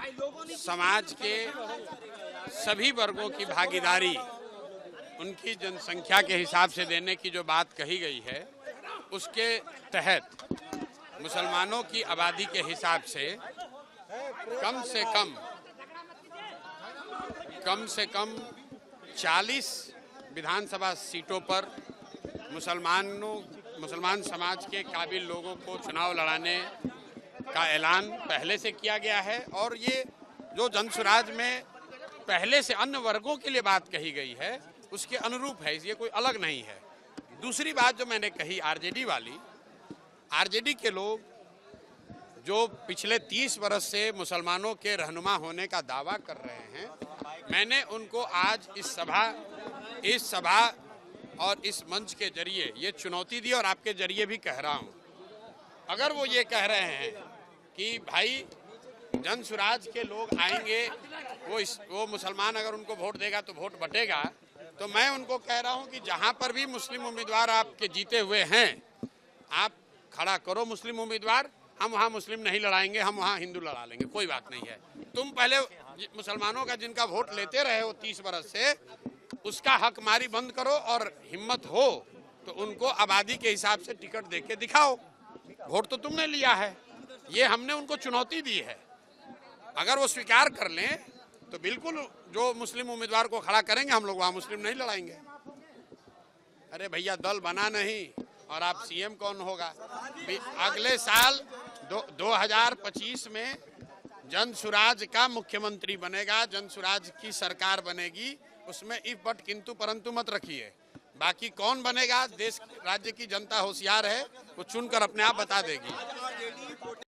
समाज के सभी वर्गों की भागीदारी उनकी जनसंख्या के हिसाब से देने की जो बात कही गई है, उसके तहत मुसलमानों की आबादी के हिसाब से कम से कम 40 विधानसभा सीटों पर मुसलमान समाज के काबिल लोगों को चुनाव लड़ाने का ऐलान पहले से किया गया है। और ये जो जनसुराज में पहले से अन्य वर्गों के लिए बात कही गई है, उसके अनुरूप है, ये कोई अलग नहीं है। दूसरी बात जो मैंने कही आरजेडी वाली, आरजेडी के लोग जो पिछले 30 वर्ष से मुसलमानों के रहनुमा होने का दावा कर रहे हैं, मैंने उनको आज इस सभा और इस मंच के जरिए ये चुनौती दी और आपके जरिए भी कह रहा हूँ। अगर वो ये कह रहे हैं कि भाई जनसुराज के लोग आएंगे, वो मुसलमान अगर उनको वोट देगा तो वोट बटेगा, तो मैं उनको कह रहा हूँ कि जहाँ पर भी मुस्लिम उम्मीदवार आपके जीते हुए हैं, आप खड़ा करो मुस्लिम उम्मीदवार। हम वहाँ मुस्लिम नहीं लड़ाएंगे, हम वहाँ हिंदू लड़ा लेंगे, कोई बात नहीं है। तुम पहले मुसलमानों का जिनका वोट लेते रहे हो 30 वर्ष से, उसका हक मारी बंद करो और हिम्मत हो तो उनको आबादी के हिसाब से टिकट देके दिखाओ। वोट तो तुमने लिया है, ये हमने उनको चुनौती दी है। अगर वो स्वीकार कर लें तो बिल्कुल जो मुस्लिम उम्मीदवार को खड़ा करेंगे, हम लोग वहाँ मुस्लिम नहीं लड़ाएंगे। अरे भैया, दल बना नहीं और आप सीएम कौन होगा? अगले साल 2025 में जनसुराज का मुख्यमंत्री बनेगा, जनसुराज की सरकार बनेगी। उसमें इफ बट किंतु परंतु मत रखिए। बाकी कौन बनेगा, देश राज्य की जनता होशियार है, वो चुनकर अपने आप बता देगी।